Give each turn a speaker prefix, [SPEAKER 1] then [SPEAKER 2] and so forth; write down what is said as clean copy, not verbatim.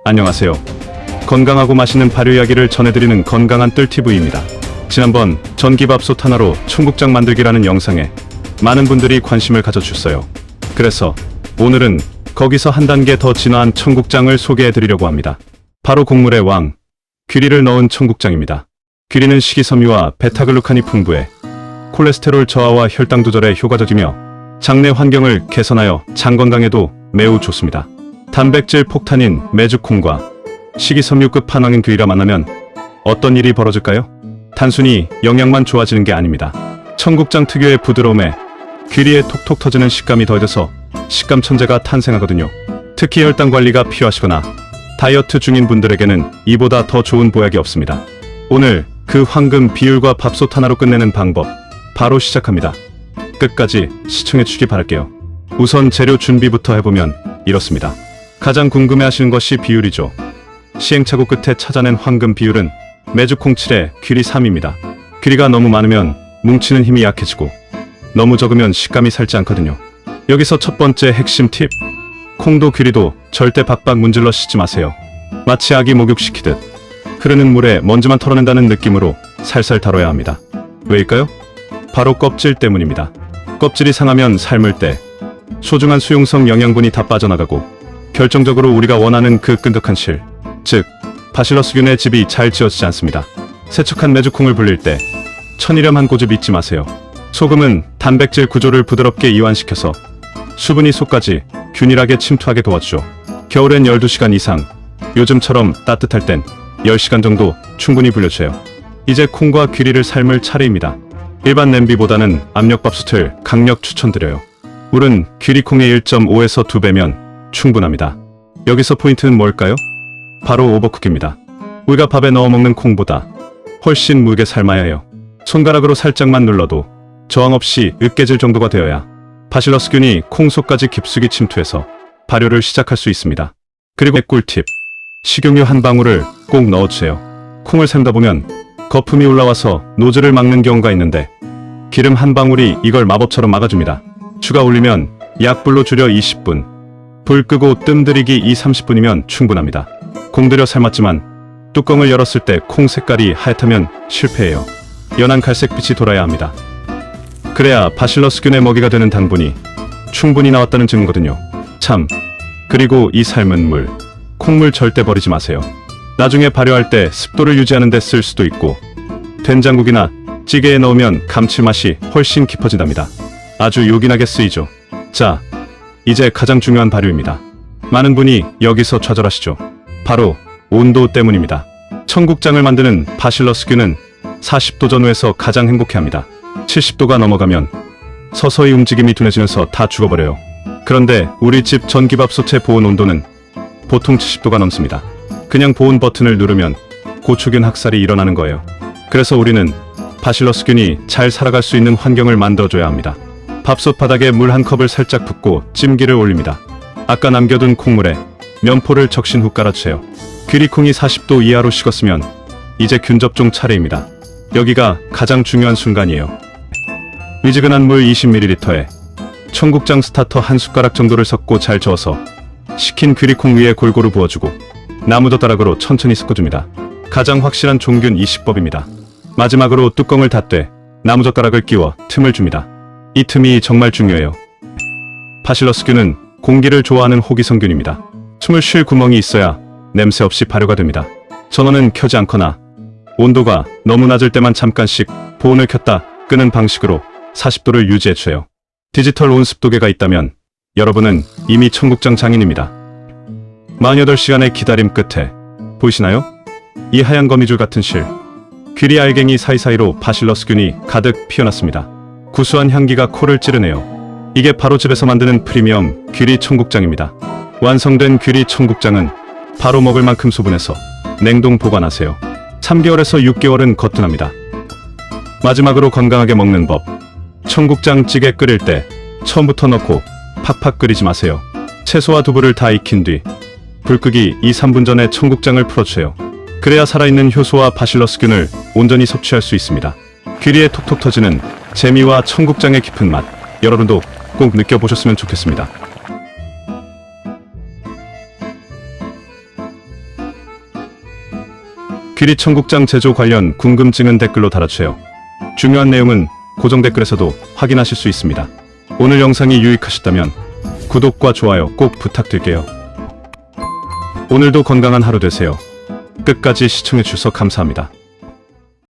[SPEAKER 1] 안녕하세요. 건강하고 맛있는 발효 이야기를 전해드리는 건강한 뜰TV입니다. 지난번 전기밥솥 하나로 청국장 만들기라는 영상에 많은 분들이 관심을 가져주셨어요. 그래서 오늘은 거기서 한 단계 더 진화한 청국장을 소개해드리려고 합니다. 바로 곡물의 왕, 귀리를 넣은 청국장입니다. 귀리는 식이섬유와 베타글루칸이 풍부해 콜레스테롤 저하와 혈당 조절에 효과적이며 장내 환경을 개선하여 장 건강에도 매우 좋습니다. 단백질 폭탄인 메주콩과 식이섬유급 판왕인 귀리가 만나면 어떤 일이 벌어질까요? 단순히 영양만 좋아지는 게 아닙니다. 청국장 특유의 부드러움에 귀리에 톡톡 터지는 식감이 더해져서 식감 천재가 탄생하거든요. 특히 혈당 관리가 필요하시거나 다이어트 중인 분들에게는 이보다 더 좋은 보약이 없습니다. 오늘 그 황금 비율과 밥솥 하나로 끝내는 방법 바로 시작합니다. 끝까지 시청해주시기 바랄게요. 우선 재료 준비부터 해보면 이렇습니다. 가장 궁금해하시는 것이 비율이죠. 시행착오 끝에 찾아낸 황금 비율은 메주콩 7에 귀리 3입니다. 귀리가 너무 많으면 뭉치는 힘이 약해지고 너무 적으면 식감이 살지 않거든요. 여기서 첫 번째 핵심 팁. 콩도 귀리도 절대 박박 문질러 씻지 마세요. 마치 아기 목욕시키듯 흐르는 물에 먼지만 털어낸다는 느낌으로 살살 다뤄야 합니다. 왜일까요? 바로 껍질 때문입니다. 껍질이 상하면 삶을 때 소중한 수용성 영양분이 다 빠져나가고 결정적으로 우리가 원하는 그 끈적한 실, 즉 바실러스균의 집이 잘 지어지지 않습니다. 세척한 메주콩을 불릴 때 천일염 한 꼬집 잊지 마세요. 소금은 단백질 구조를 부드럽게 이완시켜서 수분이 속까지 균일하게 침투하게 도와주죠. 겨울엔 12시간 이상, 요즘처럼 따뜻할 땐 10시간 정도 충분히 불려주세요. 이제 콩과 귀리를 삶을 차례입니다. 일반 냄비보다는 압력밥솥을 강력 추천드려요. 물은 귀리콩의 1.5에서 2배면 충분합니다. 여기서 포인트는 뭘까요? 바로 오버쿡입니다. 우리가 밥에 넣어 먹는 콩보다 훨씬 묽게 삶아야 해요. 손가락으로 살짝만 눌러도 저항 없이 으깨질 정도가 되어야 바실러스균이 콩 속까지 깊숙이 침투해서 발효를 시작할 수 있습니다. 그리고 꿀팁, 식용유 한 방울을 꼭 넣어주세요. 콩을 삶다 보면 거품이 올라와서 노즐을 막는 경우가 있는데 기름 한 방울이 이걸 마법처럼 막아줍니다. 추가 올리면 약불로 줄여 20분, 불 끄고 뜸들이기 2-30분이면 충분합니다. 공들여 삶았지만 뚜껑을 열었을 때 콩 색깔이 하얗다면 실패해요. 연한 갈색빛이 돌아야 합니다. 그래야 바실러스균의 먹이가 되는 당분이 충분히 나왔다는 증거거든요. 참, 그리고 이 삶은 물, 콩물 절대 버리지 마세요. 나중에 발효할 때 습도를 유지하는 데 쓸 수도 있고 된장국이나 찌개에 넣으면 감칠맛이 훨씬 깊어진답니다. 아주 요긴하게 쓰이죠. 자, 이제 가장 중요한 발효입니다. 많은 분이 여기서 좌절하시죠. 바로 온도 때문입니다. 청국장을 만드는 바실러스균은 40도 전후에서 가장 행복해합니다. 70도가 넘어가면 서서히 움직임이 둔해지면서 다 죽어버려요. 그런데 우리 집 전기밥솥의 보온 온도는 보통 70도가 넘습니다. 그냥 보온 버튼을 누르면 고초균 학살이 일어나는 거예요. 그래서 우리는 바실러스균이 잘 살아갈 수 있는 환경을 만들어줘야 합니다. 밥솥 바닥에 물 한 컵을 살짝 붓고 찜기를 올립니다. 아까 남겨둔 콩물에 면포를 적신 후 깔아주세요. 귀리콩이 40도 이하로 식었으면 이제 균 접종 차례입니다. 여기가 가장 중요한 순간이에요. 미지근한 물 20ml에 청국장 스타터 한 숟가락 정도를 섞고 잘 저어서 식힌 귀리콩 위에 골고루 부어주고 나무젓가락으로 천천히 섞어줍니다. 가장 확실한 종균 이식법입니다. 마지막으로 뚜껑을 닫되 나무젓가락을 끼워 틈을 줍니다. 이 틈이 정말 중요해요. 바실러스균은 공기를 좋아하는 호기성균입니다. 숨을 쉴 구멍이 있어야 냄새 없이 발효가 됩니다. 전원은 켜지 않거나 온도가 너무 낮을 때만 잠깐씩 보온을 켰다 끄는 방식으로 40도를 유지해주세요. 디지털 온습도계가 있다면 여러분은 이미 청국장 장인입니다. 48시간의 기다림 끝에 보이시나요? 이 하얀 거미줄 같은 실, 귀리 알갱이 사이사이로 바실러스균이 가득 피어났습니다. 구수한 향기가 코를 찌르네요. 이게 바로 집에서 만드는 프리미엄 귀리 청국장입니다. 완성된 귀리 청국장은 바로 먹을 만큼 소분해서 냉동 보관하세요. 3개월에서 6개월은 거뜬합니다. 마지막으로 건강하게 먹는 법. 청국장 찌개 끓일 때 처음부터 넣고 팍팍 끓이지 마세요. 채소와 두부를 다 익힌 뒤 불 끄기 2-3분 전에 청국장을 풀어주세요. 그래야 살아있는 효소와 바실러스균을 온전히 섭취할 수 있습니다. 귀리에 톡톡 터지는 재미와 청국장의 깊은 맛, 여러분도 꼭 느껴보셨으면 좋겠습니다. 귀리 청국장 제조 관련 궁금증은 댓글로 달아주세요. 중요한 내용은 고정 댓글에서도 확인하실 수 있습니다. 오늘 영상이 유익하셨다면 구독과 좋아요 꼭 부탁드릴게요. 오늘도 건강한 하루 되세요. 끝까지 시청해주셔서 감사합니다.